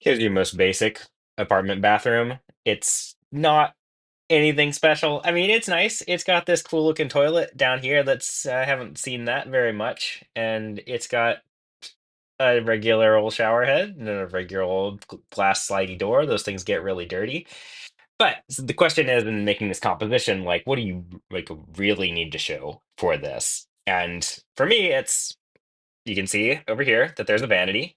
Here's your most basic apartment bathroom. It's not anything special. I mean, it's nice. It's got this cool looking toilet down here that's I haven't seen that very much, and it's got a regular old shower head and a regular old glass slidey door. Those things get really dirty. But the question is, in making this composition, like, what do you like really need to show for this? And for me, it's you can see over here that there's a vanity.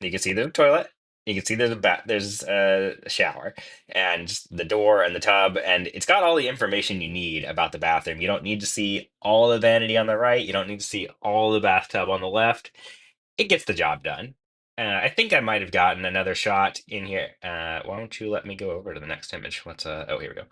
You can see the toilet. You can see there's a shower and the door and the tub, and it's got all the information you need about the bathroom. You don't need to see all the vanity on the right. You don't need to see all the bathtub on the left. It gets the job done. I think I might have gotten another shot in here. Why don't you let me go over to the next image? Oh, here we go.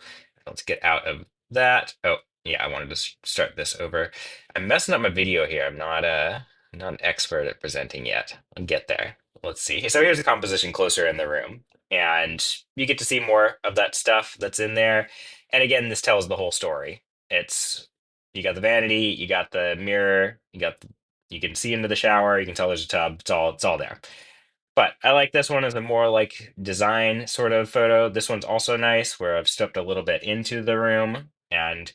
Let's get out of that. Oh, yeah, I wanted to start this over. I'm messing up my video here. I'm not an expert at presenting yet. I'll get there. Let's see. So here's the composition closer in the room. And you get to see more of that stuff that's in there. And again, this tells the whole story. It's you got the vanity, you got the mirror, you can see into the shower, you can tell there's a tub, it's all there. But I like this one as a more like design sort of photo. This one's also nice where I've stepped a little bit into the room, and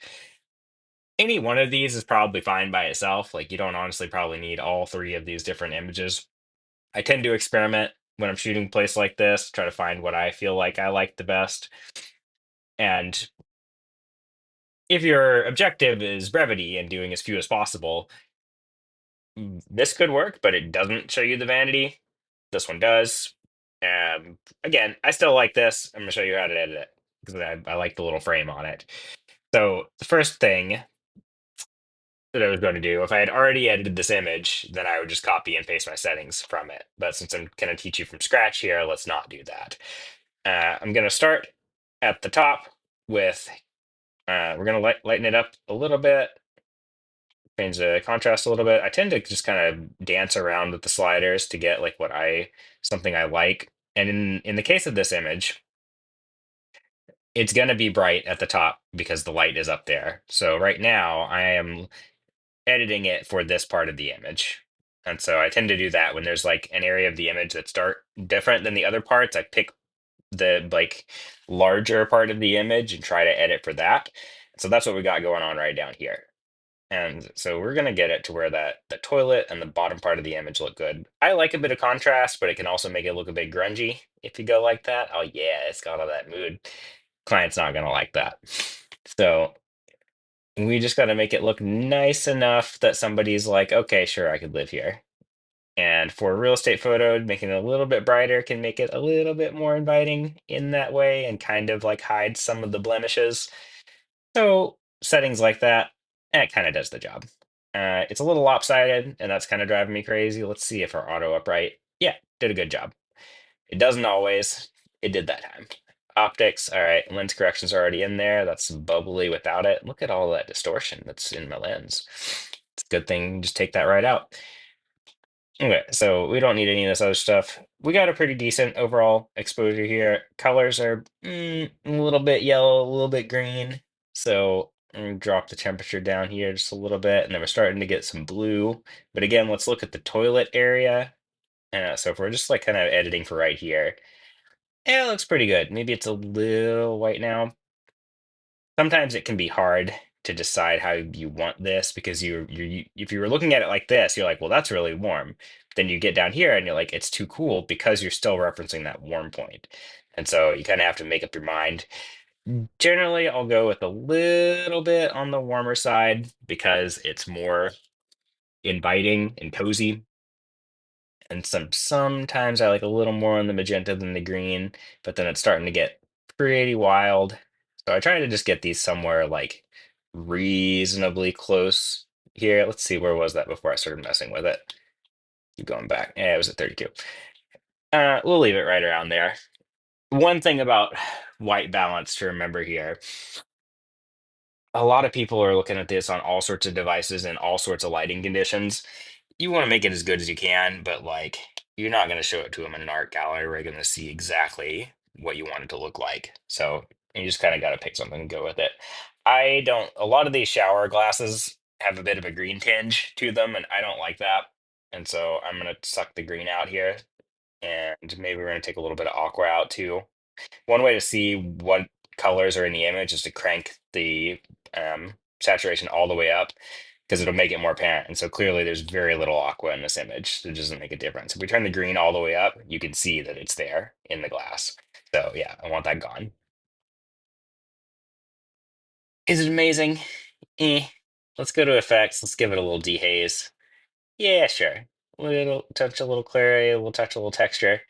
any one of these is probably fine by itself. Like you don't honestly probably need all three of these different images. I tend to experiment when I'm shooting a place like this, try to find what I feel like I like the best. And if your objective is brevity and doing as few as possible, this could work, but it doesn't show you the vanity. This one does. Again, I still like this. I'm gonna show you how to edit it because I like the little frame on it. So the first thing that I was going to do, if I had already edited this image, then I would just copy and paste my settings from it. But since I'm going to teach you from scratch here, let's not do that. I'm going to start at the top with, we're going to lighten it up a little bit, change the contrast a little bit. I tend to just kind of dance around with the sliders to get like something I like. And in the case of this image, it's going to be bright at the top because the light is up there. So right now I am editing it for this part of the image. And so I tend to do that when there's like an area of the image that's different than the other parts. I pick the like larger part of the image and try to edit for that. So that's what we got going on right down here. And so we're gonna get it to where that the toilet and the bottom part of the image look good. I like a bit of contrast, but it can also make it look a bit grungy if you go like that. Oh yeah, it's got all that mood. Client's not gonna like that. So we just gotta make it look nice enough that somebody's like, okay, sure, I could live here. And for a real estate photo, making it a little bit brighter can make it a little bit more inviting in that way and kind of like hide some of the blemishes. So settings like that, it kind of does the job. It's a little lopsided, and that's kind of driving me crazy. Let's see if our auto upright, yeah, did a good job. It doesn't always. It did that time. Optics, all right, lens correction's already in there. That's bubbly without it. Look at all that distortion that's in my lens. It's a good thing, just take that right out. Okay, so we don't need any of this other stuff. We got a pretty decent overall exposure here. Colors are a little bit yellow, a little bit green. So I'm gonna drop the temperature down here just a little bit, and then we're starting to get some blue. But again, let's look at the toilet area. So if we're just like kind of editing for right here, yeah, it looks pretty good. Maybe it's a little white now. Sometimes it can be hard to decide how you want this because if you were looking at it like this, you're like, well, that's really warm. Then you get down here and you're like, it's too cool because you're still referencing that warm point. And so you kind of have to make up your mind. Generally, I'll go with a little bit on the warmer side because it's more inviting and cozy. And sometimes I like a little more on the magenta than the green, but then it's starting to get pretty wild. So I try to just get these somewhere like reasonably close here. Let's see, where was that before I started messing with it? Keep going back. Yeah, it was at 32. We'll leave it right around there. One thing about white balance to remember here, a lot of people are looking at this on all sorts of devices and all sorts of lighting conditions. You want to make it as good as you can, but like you're not going to show it to them in an art gallery where you're going to see exactly what you want it to look like. So you just kind of got to pick something and go with it. I don't, a lot of these shower glasses have a bit of a green tinge to them, and I don't like that. And so I'm going to suck the green out here. And maybe we're going to take a little bit of aqua out too. One way to see what colors are in the image is to crank the saturation all the way up because it'll make it more apparent. And so clearly there's very little aqua in this image. So it doesn't make a difference. If we turn the green all the way up, you can see that it's there in the glass. So yeah, I want that gone. Is it amazing? Eh. Let's go to effects. Let's give it a little dehaze. Yeah, sure. Little touch, a little clarity, we'll touch a little texture,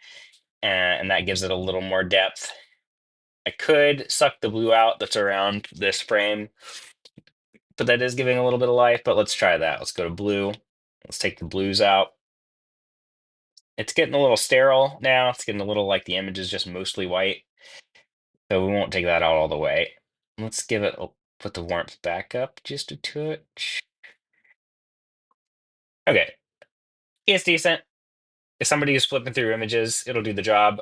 and that gives it a little more depth. I could suck the blue out that's around this frame, but that is giving a little bit of life. But let's try that. Let's go to blue. Let's take the blues out. It's getting a little sterile now. It's getting a little like the image is just mostly white. So we won't take that out all the way. Let's give it, put the warmth back up just a touch. Okay, it's decent. If somebody is flipping through images, it'll do the job.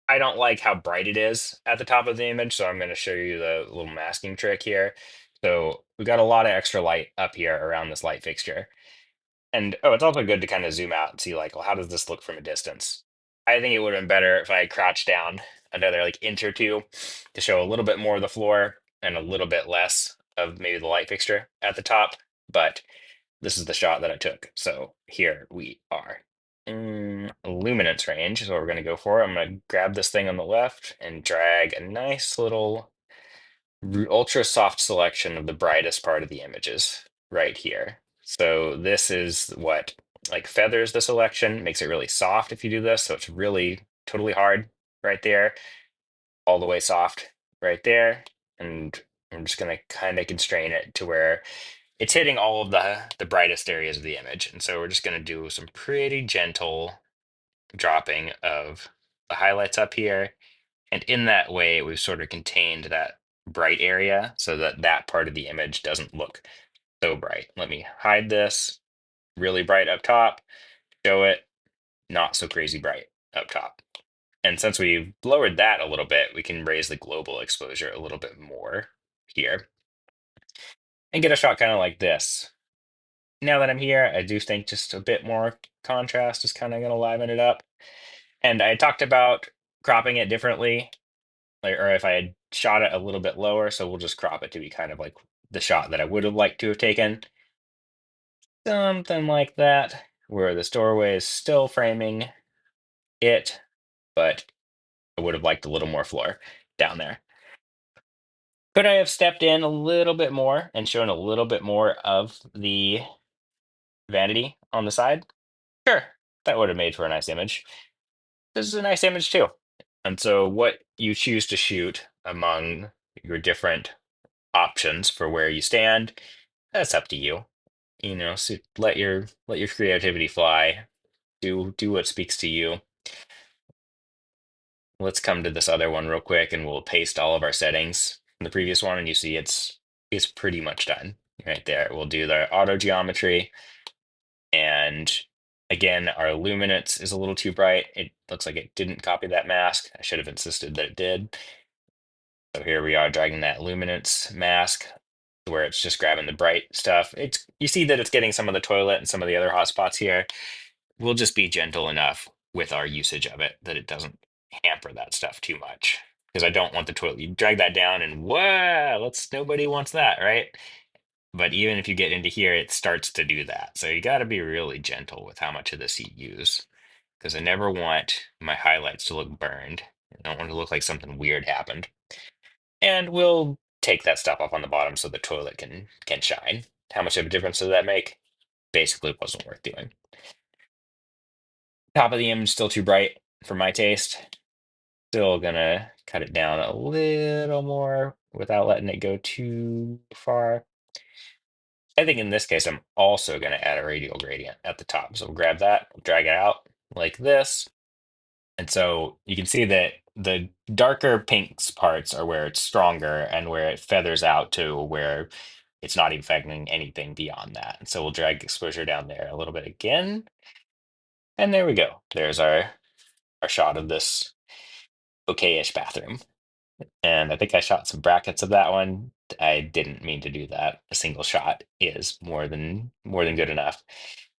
I don't like how bright it is at the top of the image, so I'm going to show you the little masking trick here. So we got a lot of extra light up here around this light fixture. And oh, it's also good to kind of zoom out and see like, well, how does this look from a distance? I think it would have been better if I had crouched down another like inch or two to show a little bit more of the floor and a little bit less of maybe the light fixture at the top. But this is the shot that I took. So here we are. Luminance range is what we're going to go for. I'm going to grab this thing on the left and drag a nice little ultra soft selection of the brightest part of the images right here. So this is what like feathers the selection, makes it really soft if you do this. So it's really totally hard right there, all the way soft right there. And I'm just going to kind of constrain it to where it's hitting all of the brightest areas of the image. And so we're just going to do some pretty gentle dropping of the highlights up here. And in that way, we've sort of contained that bright area so that that part of the image doesn't look so bright. Let me hide this really bright up top, show it not so crazy bright up top. And since we've lowered that a little bit, we can raise the global exposure a little bit more here and get a shot kind of like this. Now that I'm here, I do think just a bit more contrast is kind of going to liven it up. And I talked about cropping it differently, like, or if I had shot it a little bit lower, so we'll just crop it to be kind of like the shot that I would have liked to have taken. Something like that, where this doorway is still framing it, but I would have liked a little more floor down there. Could I have stepped in a little bit more and shown a little bit more of the vanity on the side? Sure, that would have made for a nice image. This is a nice image too. And so what you choose to shoot among your different options for where you stand, that's up to you. You know, so let your creativity fly. Do what speaks to you. Let's come to this other one real quick and we'll paste all of our settings from the previous one and you see it's pretty much done right there. We'll do the auto geometry and again our luminance is a little too bright. It looks like it didn't copy that mask. I should have insisted that it did. So here we are dragging that luminance mask where it's just grabbing the bright stuff. It's you see that it's getting some of the toilet and some of the other hotspots here. We'll just be gentle enough with our usage of it that it doesn't hamper that stuff too much. Because I don't want the toilet. You drag that down and whoa, let's nobody wants that, right? But even if you get into here, it starts to do that. So you got to be really gentle with how much of this you use. Because I never want my highlights to look burned. I don't want it to look like something weird happened. And we'll take that stuff off on the bottom so the toilet can shine. How much of a difference does that make? Basically, it wasn't worth doing. Top of the image still too bright for my taste. Still gonna cut it down a little more without letting it go too far. I think in this case, I'm also gonna add a radial gradient at the top. So we'll grab that, drag it out like this. And so you can see that the darker pinks parts are where it's stronger and where it feathers out to where it's not affecting anything beyond that. And so we'll drag exposure down there a little bit again. And there we go. There's our shot of this okay-ish bathroom. And I think I shot some brackets of that one. I didn't mean to do that. A single shot is more than good enough.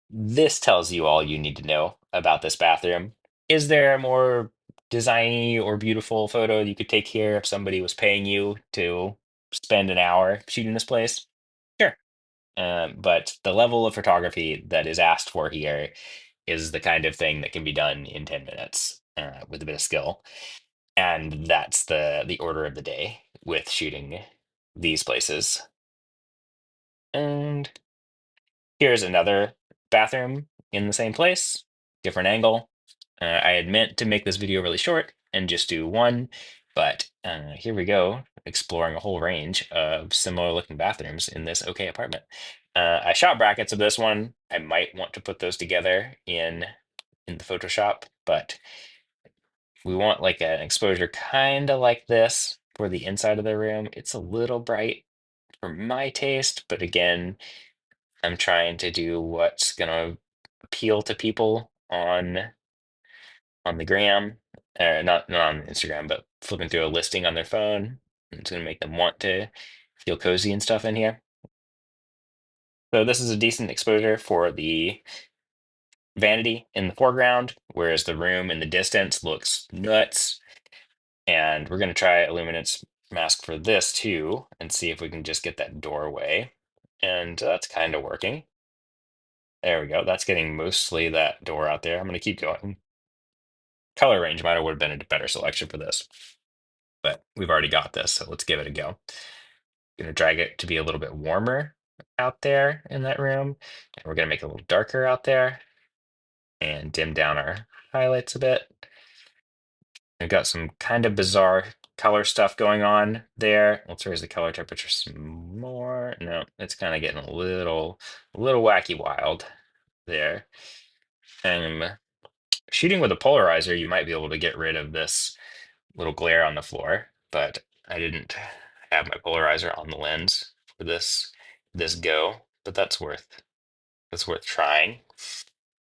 This tells you all you need to know about this bathroom. Is there a more designy or beautiful photo you could take here if somebody was paying you to spend an hour shooting this place? Sure. But the level of photography that is asked for here is the kind of thing that can be done in 10 minutes with a bit of skill. And that's the order of the day with shooting these places. And here's another bathroom in the same place, different angle. I had meant to make this video really short and just do one, but here we go, exploring a whole range of similar looking bathrooms in this okay apartment. I shot brackets of this one. I might want to put those together in the Photoshop, but we want like an exposure kind of like this for the inside of the room. It's a little bright for my taste, but again, I'm trying to do what's gonna appeal to people on the gram, not on Instagram, but flipping through a listing on their phone. It's gonna make them want to feel cozy and stuff in here. So this is a decent exposure for the vanity in the foreground, whereas the room in the distance looks nuts. And we're gonna try a luminance mask for this too, and see if we can just get that doorway. And that's kind of working. There we go. That's getting mostly that door out there. I'm gonna keep going. Color range might have would have been a better selection for this, but we've already got this, so let's give it a go. Gonna drag it to be a little bit warmer out there in that room, and we're gonna make it a little darker out there and dim down our highlights a bit. We've got some kind of bizarre color stuff going on there. Let's raise the color temperature some more. No, it's kind of getting a little wacky wild there. And shooting with a polarizer, you might be able to get rid of this little glare on the floor, but I didn't have my polarizer on the lens for this go, but that's worth trying.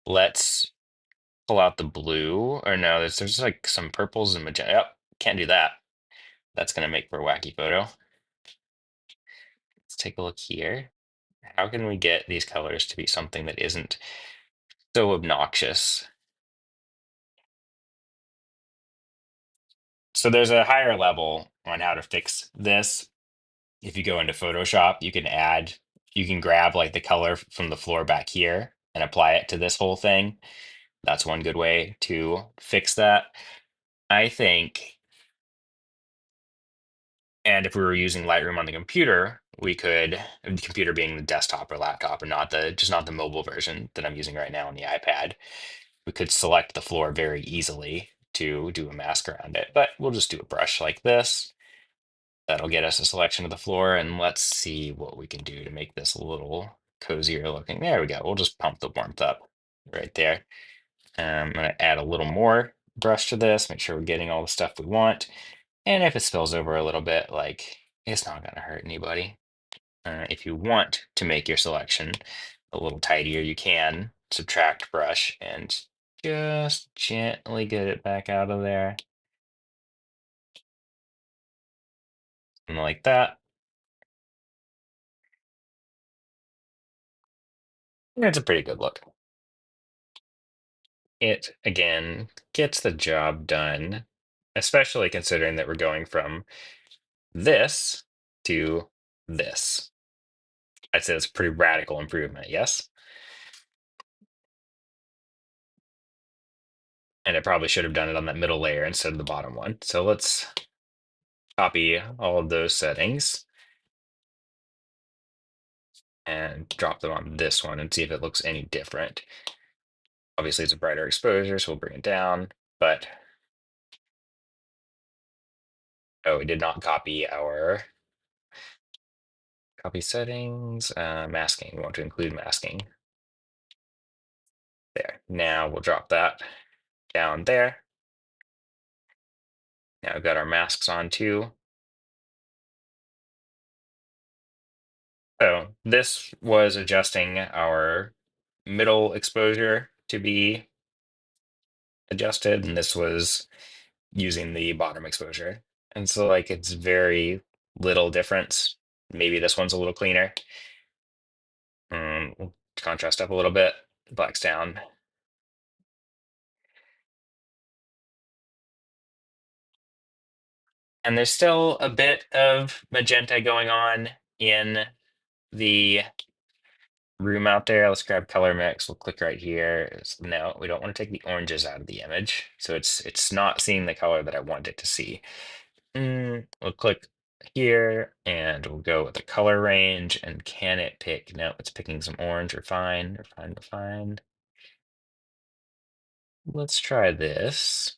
Let's pull out the blue, or no, there's like some purples and magenta. Yep, can't do that. That's gonna make for a wacky photo. Let's take a look here. How can we get these colors to be something that isn't so obnoxious? So there's a higher level on how to fix this. If you go into Photoshop, you can grab like the color from the floor back here and apply it to this whole thing. That's one good way to fix that. I think, and if we were using Lightroom on the computer, we could, the computer being the desktop or laptop, and not the mobile version that I'm using right now on the iPad, we could select the floor very easily to do a mask around it. But we'll just do a brush like this. That'll get us a selection of the floor, and let's see what we can do to make this a little cozier looking. There we go. We'll just pump the warmth up right there. I'm going to add a little more brush to this, make sure we're getting all the stuff we want. And if it spills over a little bit, like it's not going to hurt anybody. If you want to make your selection a little tidier, you can subtract brush and just gently get it back out of there. And like that. And it's a pretty good look. It again gets the job done, especially considering that we're going from this to this. I'd say it's a pretty radical improvement, yes? And it probably should have done it on that middle layer instead of the bottom one. So let's copy all of those settings and drop them on this one and see if it looks any different. Obviously, it's a brighter exposure, so we'll bring it down, but oh, we did not copy our copy settings, masking. We want to include masking. There. Now we'll drop that down there. Now we've got our masks on too. So this was adjusting our middle exposure to be adjusted, and this was using the bottom exposure. And so like it's very little difference. Maybe this one's a little cleaner. We'll contrast up a little bit, blacks down. And there's still a bit of magenta going on in the room out there. Let's grab color mix. We'll click right here. No, we don't want to take the oranges out of the image. So it's not seeing the color that I want it to see. We'll click here and we'll go with the color range. And can it pick? No, it's picking some orange. We're fine. We're fine. We're fine. Let's try this.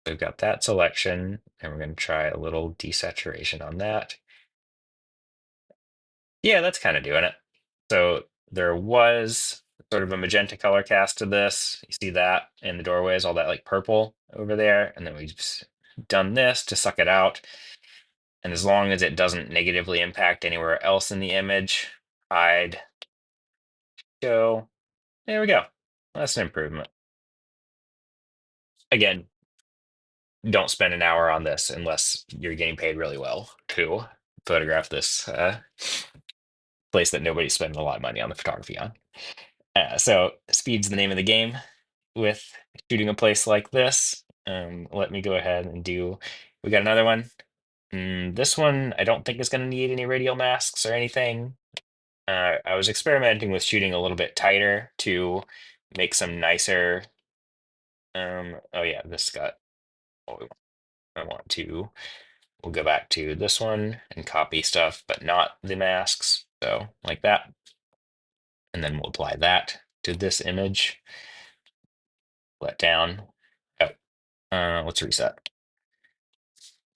We've got that selection, and we're going to try a little desaturation on that. Yeah, that's kind of doing it. So there was sort of a magenta color cast to this. You see that in the doorways, all that like purple over there. And then we've done this to suck it out. And as long as it doesn't negatively impact anywhere else in the image, hide, show. There we go. That's an improvement. Again, don't spend an hour on this unless you're getting paid really well to photograph this place that nobody's spending a lot of money on the photography on. So speed's the name of the game with shooting a place like this. Let me go ahead and do. We got another one. This one I don't think is going to need any radial masks or anything. I was experimenting with shooting a little bit tighter to make some nicer. Oh yeah, this got. What we want. I want to. We'll go back to this one and copy stuff, but not the masks. So like that, and then we'll apply that to this image. Let down. Oh, let's reset.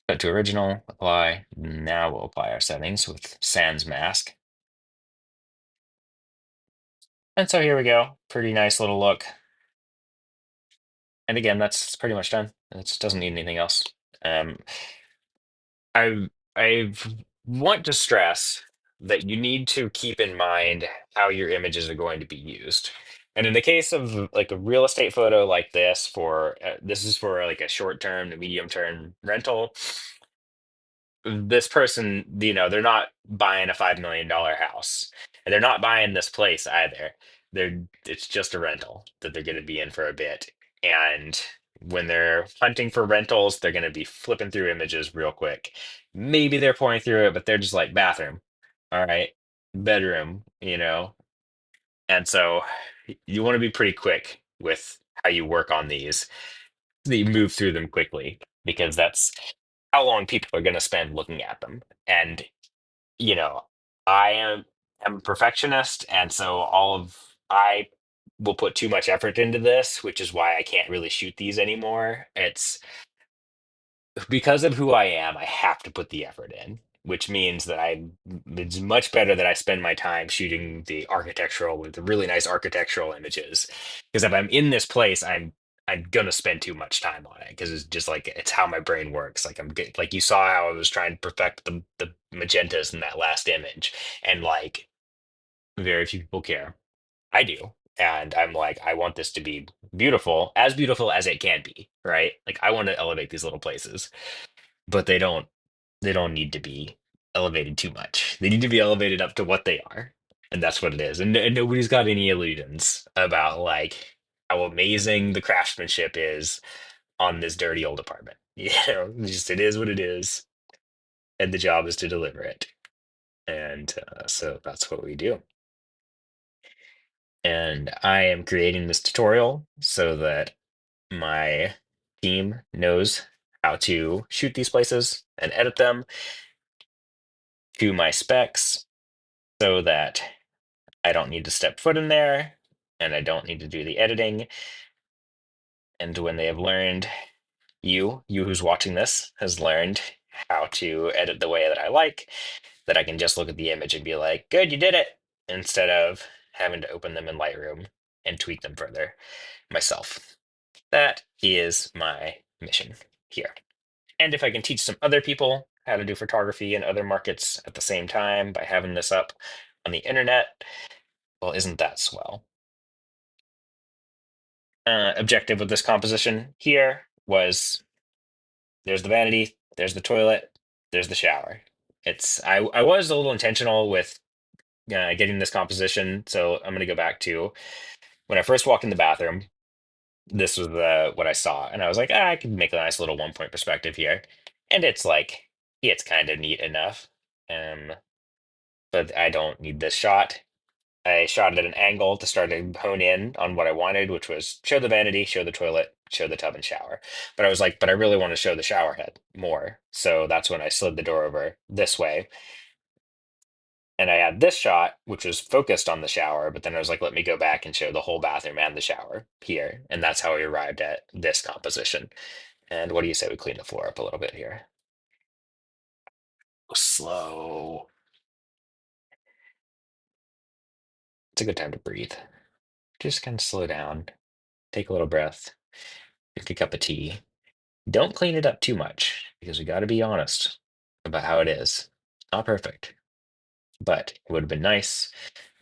Go to original, apply. Now we'll apply our settings with sans mask. And so here we go. Pretty nice little look. And again, that's pretty much done. It doesn't need anything else. Um, I want to stress that you need to keep in mind how your images are going to be used. And in the case of like a real estate photo like this, for this is for like a short term to medium term rental. This person, they're not buying a $5 million house, and they're not buying this place either. It's just a rental that they're going to be in for a bit. And when they're hunting for rentals, they're going to be flipping through images real quick. Maybe they're pouring through it, but they're just like bathroom, all right, bedroom, And so you want to be pretty quick with how you work on these. So that you move through them quickly because that's how long people are going to spend looking at them. And, you know, I am a perfectionist, and so I will put too much effort into this, which is why I can't really shoot these anymore. It's because of who I am, I have to put the effort in, which means that it's much better that I spend my time shooting the architectural with the really nice architectural images. Because if I'm in this place, I'm gonna spend too much time on it because it's just like it's how my brain works. Like I'm good, like you saw how I was trying to perfect the magentas in that last image, and like very few people care. I do. And I'm like, I want this to be beautiful as it can be, right? Like I want to elevate these little places, but they don't need to be elevated too much. They need to be elevated up to what they are, and that's what it is. And nobody's got any illusions about like how amazing the craftsmanship is on this dirty old apartment. Just it is what it is, and the job is to deliver it. And so that's what we do. And I am creating this tutorial so that my team knows how to shoot these places and edit them to my specs so that I don't need to step foot in there and I don't need to do the editing. And when they have learned, you who's watching this, has learned how to edit the way that I like, that I can just look at the image and be like, good, you did it, instead of having to open them in Lightroom and tweak them further myself. That is my mission here. And if I can teach some other people how to do photography in other markets at the same time by having this up on the internet, well, isn't that swell? Objective of this composition here was there's the vanity, there's the toilet, there's the shower. I was a little intentional with getting this composition, so I'm going to go back to when I first walked in the bathroom. This was what I saw, and I was like, I could make a nice little 1 point perspective here. And it's like it's kind of neat enough. Um, but I don't need this shot. I shot it at an angle to start to hone in on what I wanted, which was show the vanity, show the toilet, show the tub and shower. But I was like, but I really want to show the shower head more. So that's when I slid the door over this way. And I had this shot, which was focused on the shower, but then I was like, let me go back and show the whole bathroom and the shower here. And that's how we arrived at this composition. And what do you say we clean the floor up a little bit here? Slow. It's a good time to breathe. Just kind of slow down, take a little breath, drink a cup of tea. Don't clean it up too much because we got to be honest about how it is. Not perfect, but it would have been nice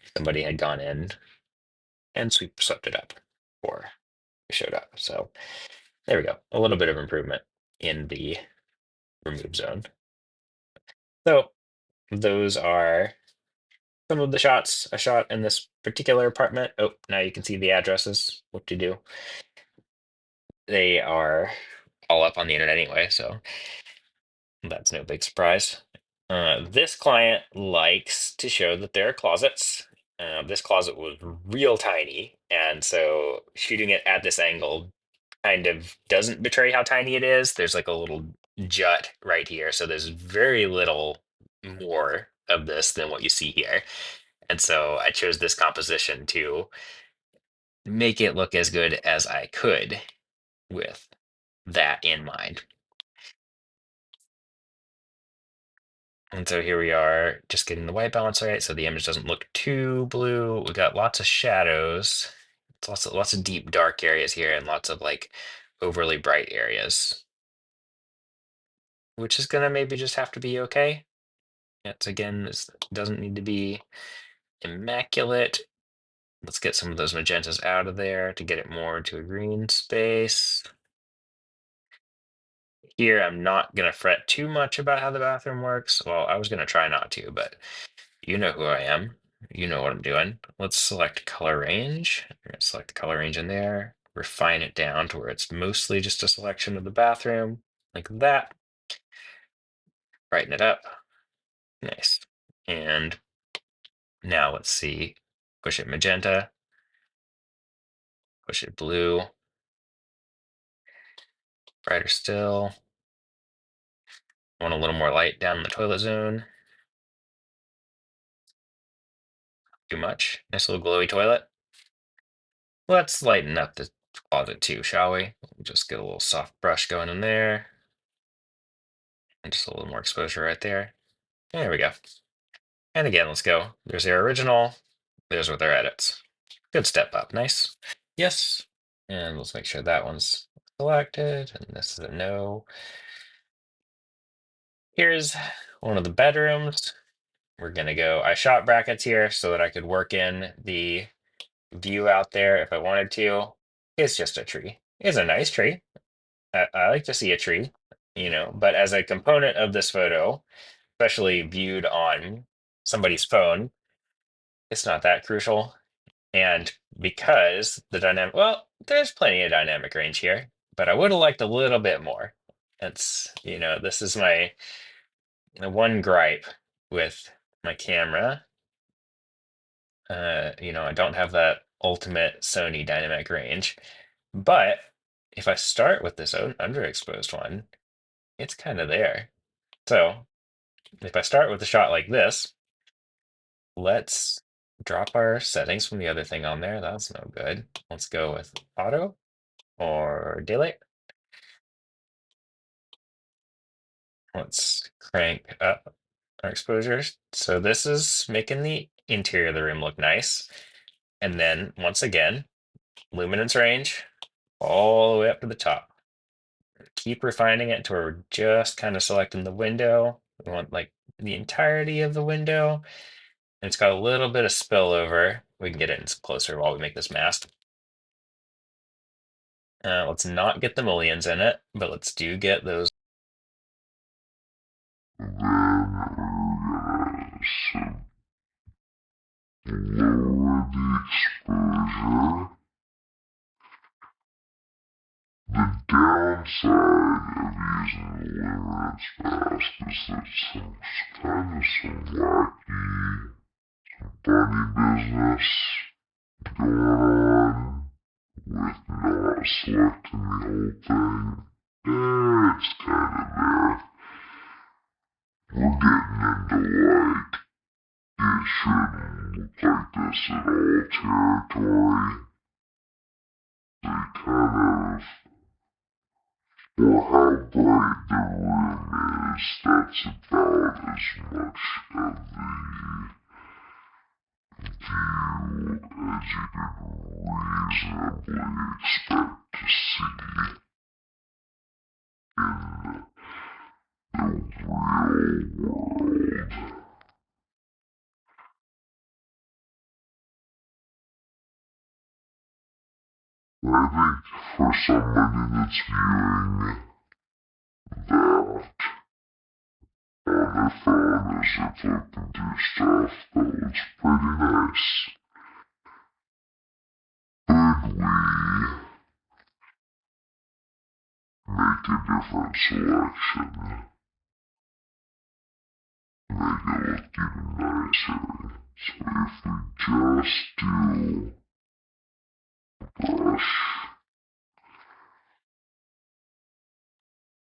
if somebody had gone in and swept it up before we showed up. So there we go. A little bit of improvement in the remove zone. So those are some of the shots I shot in this particular apartment. Oh, now you can see the addresses. What to do. They are all up on the internet anyway, so that's no big surprise. This client likes to show that there are closets. This closet was real tiny, and so shooting it at this angle kind of doesn't betray how tiny it is. There's like a little jut right here, so there's very little more of this than what you see here. And so I chose this composition to make it look as good as I could with that in mind. And so here we are, just getting the white balance right, so the image doesn't look too blue. We got lots of shadows, lots of deep dark areas here, and lots of like overly bright areas, which is gonna maybe just have to be okay. It's again, this doesn't need to be immaculate. Let's get some of those magentas out of there to get it more into a green space. Here, I'm not gonna fret too much about how the bathroom works. Well, I was gonna try not to, but you know who I am. You know what I'm doing. Let's select color range. We're gonna select the color range in there, refine it down to where it's mostly just a selection of the bathroom, like that. Brighten it up. Nice. And now let's see. Push it magenta, push it blue, brighter still. Want a little more light down in the toilet zone. Too much. Nice little glowy toilet. Let's lighten up the closet too, shall we? Just get a little soft brush going in there. And just a little more exposure right there. There we go. And again, let's go. There's their original. There's with their edits. Good step up. Nice. Yes. And let's make sure that one's selected. And this is a no. Here's one of the bedrooms. We're going to go. I shot brackets here so that I could work in the view out there if I wanted to. It's just a tree. It's a nice tree. I like to see a tree, but as a component of this photo, especially viewed on somebody's phone, it's not that crucial. And because well, there's plenty of dynamic range here, but I would have liked a little bit more. This is my one gripe with my camera. I don't have that ultimate Sony dynamic range, but if I start with this underexposed one, it's kind of there. So if I start with a shot like this, let's drop our settings from the other thing on there. That's no good. Let's go with auto or daylight. Let's crank up our exposures. So this is making the interior of the room look nice. And then once again, luminance range all the way up to the top. Keep refining it to where we're just kind of selecting the window. We want like the entirety of the window. And it's got a little bit of spillover. We can get it closer while we make this mask. Let's not get the mullions in it, but let's do get those. Then lower the exposure. The downside of using the limerence mask is that some wacky, funny business going on with not selecting the whole thing. It's kind of there. We're getting into it shouldn't look like this at all territory. They kind of, or how bright the room is, that's about as much of the view as you can reasonably expect to see in the real world. I think for somebody that's viewing that on their phone as if looking through stuff, that looks pretty nice. Could we make a different selection? Make it look even nicer. So if we just do brush,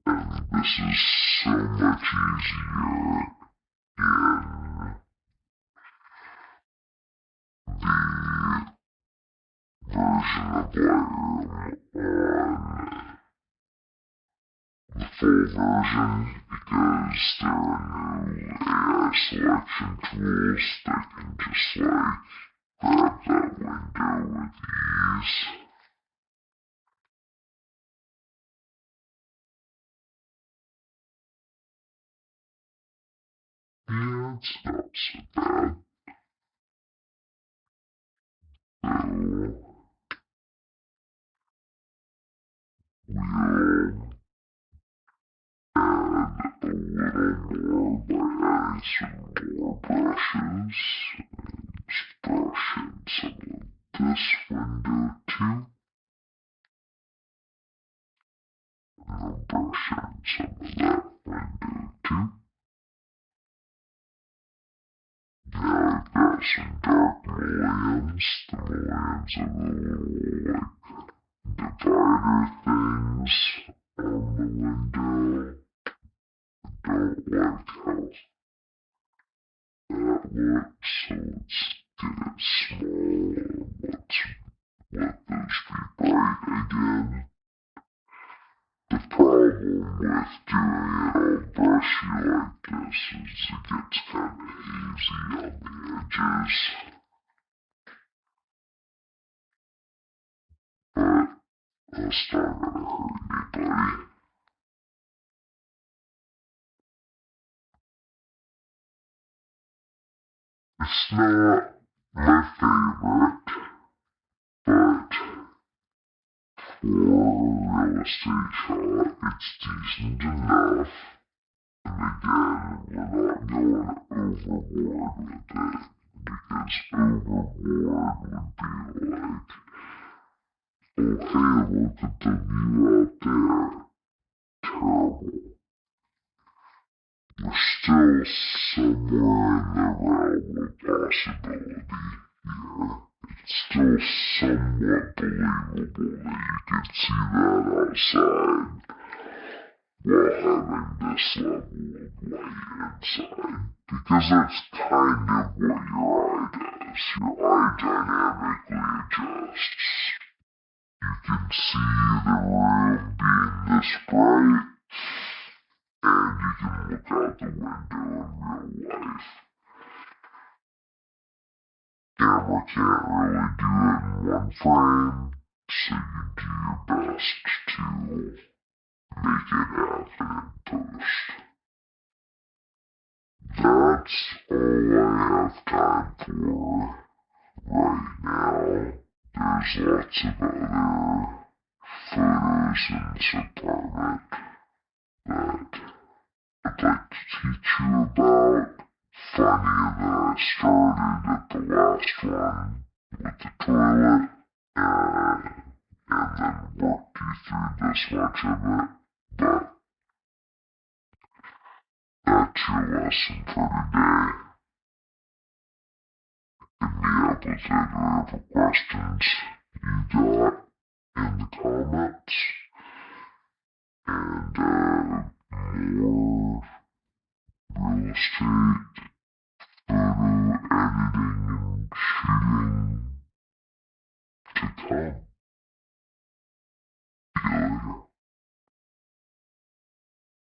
and this is so much easier in the version of Lightroom on the full version because there are new AI selection tools that can just grab that window with ease. Yeah, it's not so bad. So we'll add a little more by adding some more brushes. Just brush in some of this window too. And brush in some of that window too. Now I've got some dark mullions. The mullions are the little divider things on the window. I don't like how that looks, so let's get it small. Let those be bright again. The problem with doing it all brushy like this is it gets kind of hazy on the edges. But that's not gonna hurt anybody. It's not my favorite, but for a real estate shot, it's decent enough. And again, we're not going overboard with it, because overboard would be like, oh hey, look at the view out there. Terrible. We're still somewhere in the realm of possibility here. It's still somewhat believable that you can see that outside while having this level of light inside. Because that's kind of what your eye does. Your eye dynamically adjusts. You can see the room being this bright, and you can look out the window in real life. Camera can't really do it in one frame, so you do your best to make it happen in post. That's all I have time for right now. There's lots of other photos in this apartment that I'd like to teach you about. Funny that I started at the last one with the toilet, and then worked you through this much of it, but that's your lesson for today. Hit me up with whatever questions you got in the comments, and more real estate